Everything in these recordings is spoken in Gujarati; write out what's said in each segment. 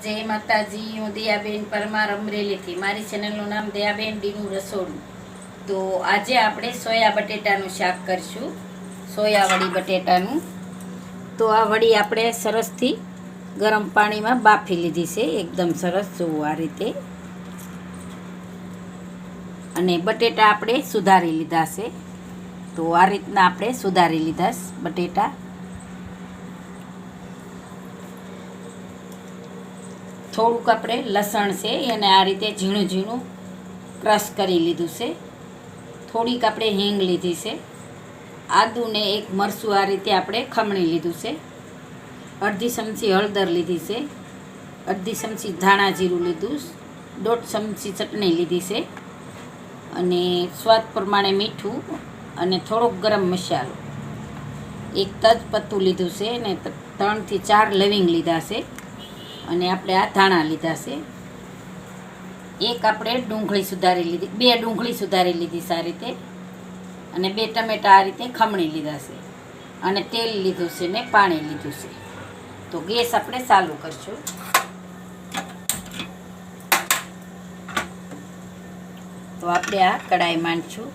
જય માતાજી। હું દયાબેન પરમાર અમરેલીથી। મારી ચેનલનું નામ દયાબેન ડીનું રસોડું। તો આજે આપણે સોયા બટેટાનું શાક કરીશું, સોયા વડી બટેટાનું। તો આ વડી આપણે સરસથી ગરમ પાણીમાં બાફી લીધી છે, એકદમ સરસ જોવું આ રીતે। અને બટેટા આપણે સુધારી લીધા છે, તો આ રીતના આપણે સુધારી લીધા બટેટા। થોડુંક આપણે લસણ છે એને આ રીતે ઝીણું ઝીણું ક્રશ કરી લીધું છે। થોડીક આપણે હિંગ લીધી છે। આદુને એક મરચું આ રીતે આપણે ખમણી લીધું છે। અડધી ચમચી હળદર લીધી છે। અડધી ચમચી ધાણા જીરું લીધું। 1.5 ચમચી ચટણી લીધી છે અને સ્વાદ પ્રમાણે મીઠું અને થોડોક ગરમ મસાલો। એક તજપત્તું લીધું છે અને 3 થી 4 લવિંગ લીધા છે અને આપણે આ ધાણા લીધા છે। એક આપણે ડુંગળી સુધારી લીધી, 2 ડુંગળી સુધારી લીધી છે આ રીતે, અને 2 ટમેટા આ રીતે ખમણી લીધા છે અને તેલ લીધું છે ને પાણી લીધું છે। તો ગેસ આપણે ચાલુ કરશું। તો આપણે આ કઢાઈ માંડશું,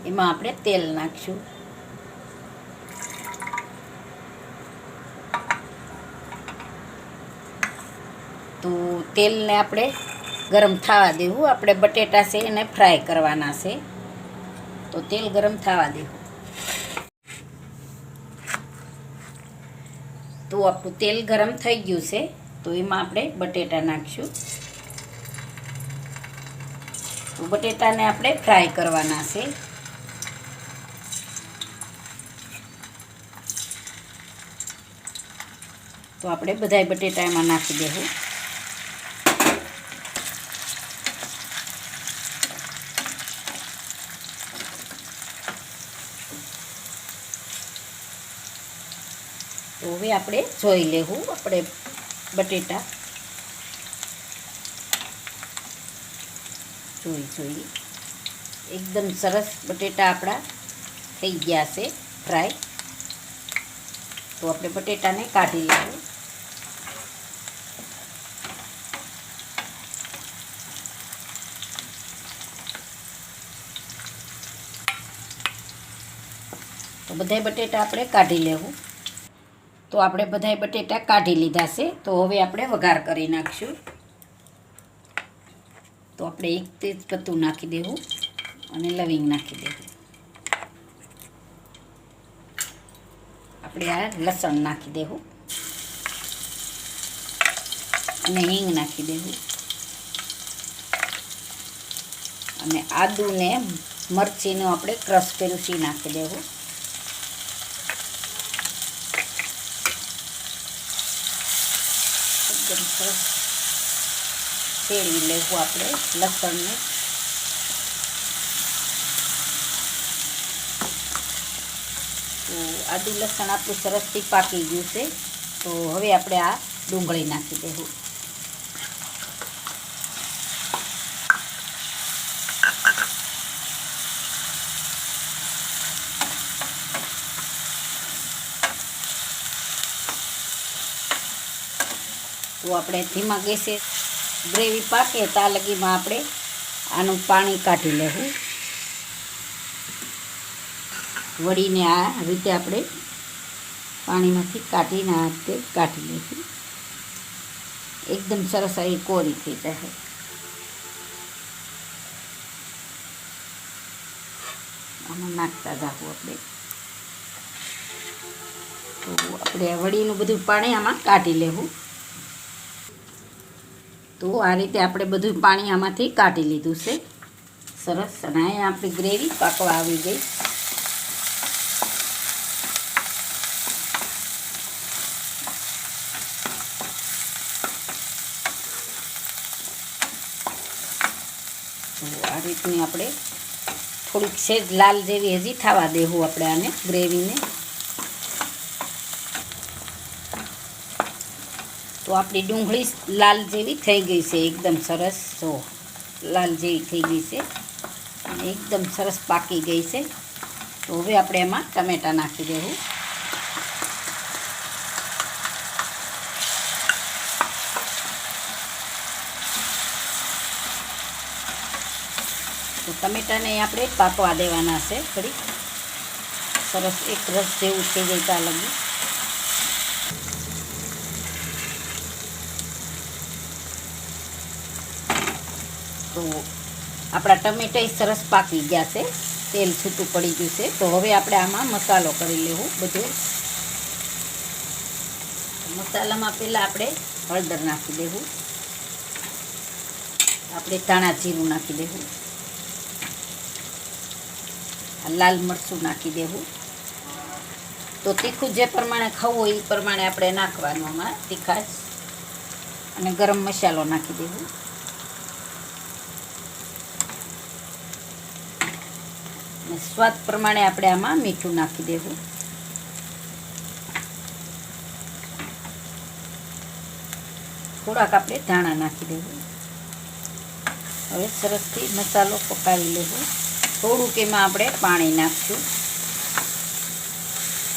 એમાં આપણે તેલ નાખશું। તો તેલને આપણે ગરમ થવા દેવું। આપણે બટેટા છે એને ફ્રાય કરવાના છે, તો તેલ ગરમ થવા દેવું। તો આપણું તેલ ગરમ થઈ ગયું છે, તો એમાં આપણે બટેટા નાખશું। તો બટેટાને આપણે ફ્રાય કરવાના છે। તો આપણે બધાય બટેટા એમાં નાખી દેવું। તો હવે આપણે જોઈ લેવું આપણે બટેટા જોઈ એકદમ સરસ બટેટા આપણા થઈ ગયા છે ફ્રાય। તો આપણે બટેટાને કાઢી લેવું। તો બધાય બટેટા આપણે કાઢી લેવું। તો આપણે બધાય બટેટા કાઢી લીધા છે, તો હવે આપણે વઘાર કરી નાખશું। તો આપણે એક તેજપત્તું નાખી દેવું અને લવિંગ નાખી દેવું। આપણે આ લસણ નાખી દેવું અને હિંગ નાખી દેવું અને આદુને મરચીનું આપણે ક્રશ કર્યું છે નાખી દેવું। એકદમ સરસ શેરવી લેવું આપણે લસણને। તો આદુ લસણ આપણું સરસથી પાકી ગયું છે, તો હવે આપણે આ ડુંગળી નાખી દેવું। તો આપણે ધીમા ગેસે ગ્રેવી પાકે ત્યાં લગીમાં આપણે આનું પાણી કાઢી લેવું। વળીને આ રીતે આપણે પાણીમાંથી કાઢીને આ રીતે કાઢી લઈશું। એકદમ સરસ આવી કોરી થઈ જશે। આમાં નાખતા જાવું આપણે। તો આપણે વળીનું બધું પાણી આમાં કાઢી લેવું। તો આ રીતે આપણે બધું પાણી આમાંથી કાઢી લીધું છે સરસ, અને અહીંયા આપણી ગ્રેવી પાકવા આવી ગઈ। તો આ રીતની આપણે થોડીક સેજ લાલ જેવી હજી થવા દેવું આપણે આને ગ્રેવીને। તો આપણી ડુંગળી લાલ જેવી થઈ ગઈ છે, એકદમ સરસ જો લાલ જેવી થઈ ગઈ છે અને એકદમ સરસ પાકી ગઈ છે। તો હવે આપણે એમાં ટમેટાં નાખી દેવું। ટમેટાને આપણે પાકવા દેવાના છે થોડીક સરસ એક રસ જેવું થઈ જાય ત્યાં લગી. તો આપણા ટમેટા સરસ પાકી ગયા છે, તેલ છૂટું પડી ગયું છે. તો હવે આપણે આમાં મસાલો કરી લેવું બધું. મસાલામાં પહેલાં આપણે હળદર નાખી દેવું, આપણે ધાણા જીરું નાખી દેવું, લાલ મરચું નાખી દેવું. તો તીખું જે પ્રમાણે ખાવું હોય એ પ્રમાણે આપણે નાખવાનું આમાં તીખાશ. અને ગરમ મસાલો નાખી દેવું. અને સ્વાદ પ્રમાણે આપણે આમાં મીઠું નાખી દેવું. થોડાક આપણે ધાણા નાખી દેવું. હવે સરસથી મસાલો પકાવી લેવું. થોડુંક એમાં આપણે પાણી નાખશું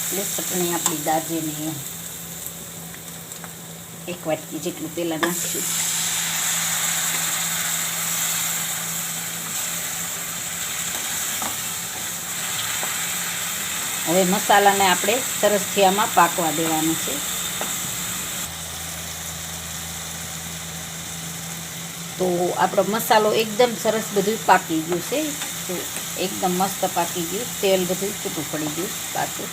એટલે ચટણી આપણી દાજે નહીં. એક વાટકી જેટલું પહેલાં નાખશું. હવે મસાલાને આપણે સરસથી આમાં પાકવા દેવાનું છે. તો આપણો મસાલો એકદમ સરસ બધું પાકી ગયું છે. તો એકદમ મસ્ત પાકી ગયું, તેલ બધું છૂટું પડી ગયું પાછું.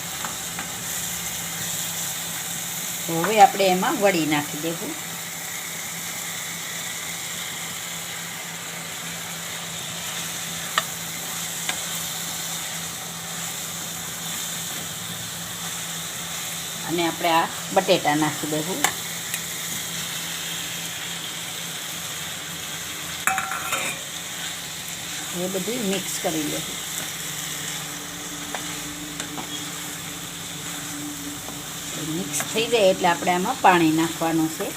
તો હવે આપણે એમાં વડી નાખી દેવું. અને આપણે આ બટેટા નાખી દેવું. એ બધું મિક્સ કરી લેવું. મિક્સ થઈ જાય એટલે આપણે આમાં પાણી નાખવાનું છે.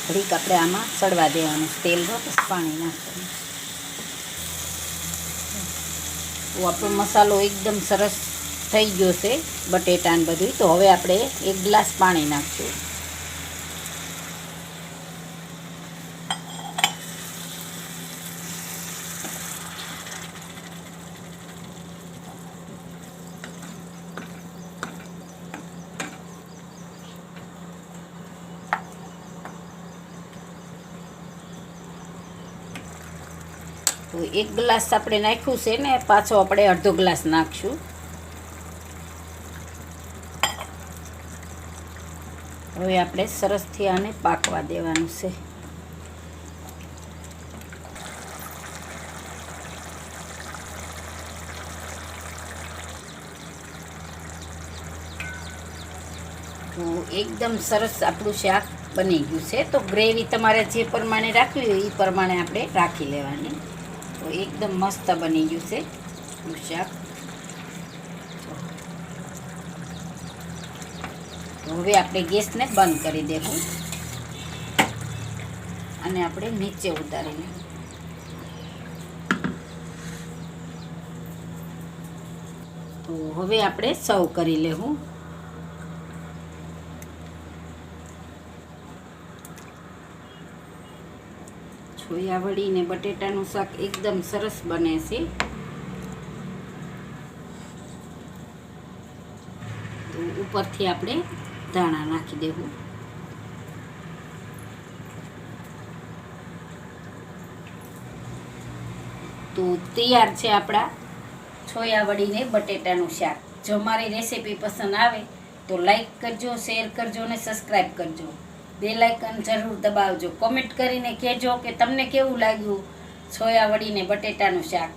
ઘડીક આપણે આમાં સડવા દેવાનું, તેલમાં પછી પાણી નાખવાનું. તો આપણો મસાલો એકદમ સરસ થઈ ગયો છે, બટેટા ને બધું. તો હવે આપણે 1 ગ્લાસ પાણી નાખશું. તો 1 ગ્લાસ આપણે નાખ્યું છે ને, પાછો આપણે અડધો ગ્લાસ નાખશું. હવે આપણે સરસથી આને પાકવા દેવાનું છે. તો એકદમ સરસ આપણું શાક બની ગયું છે. તો ગ્રેવી તમારે જે પ્રમાણે રાખવી હોય એ પ્રમાણે આપણે રાખી લેવાની. તો એકદમ મસ્ત બની ગયું છે શાક. તો હવે આપણે ગેસને બંધ કરી દેવું અને આપણે નીચે ઉતારી લેવું. તો હવે આપણે સર્વ કરી લેવું. સોયા વડી ને બટેટાનું શાક એકદમ સરસ બને છે. તો ઉપરથી આપણે ધાણા નાખી દેવું. તો તૈયાર છે આપણા સોયા વડી ને બટેટાનું શાક. જો મારી રેસીપી પસંદ આવે તો લાઈક કરજો, શેર કરજો અને સબસ્ક્રાઈબ કરજો. બેલ આઇકન જરૂર દબાવજો. કોમેન્ટ કરીને કહેજો કે તમને કેવું લાગ્યું સોયા વડી ને બટેટાનું શાક.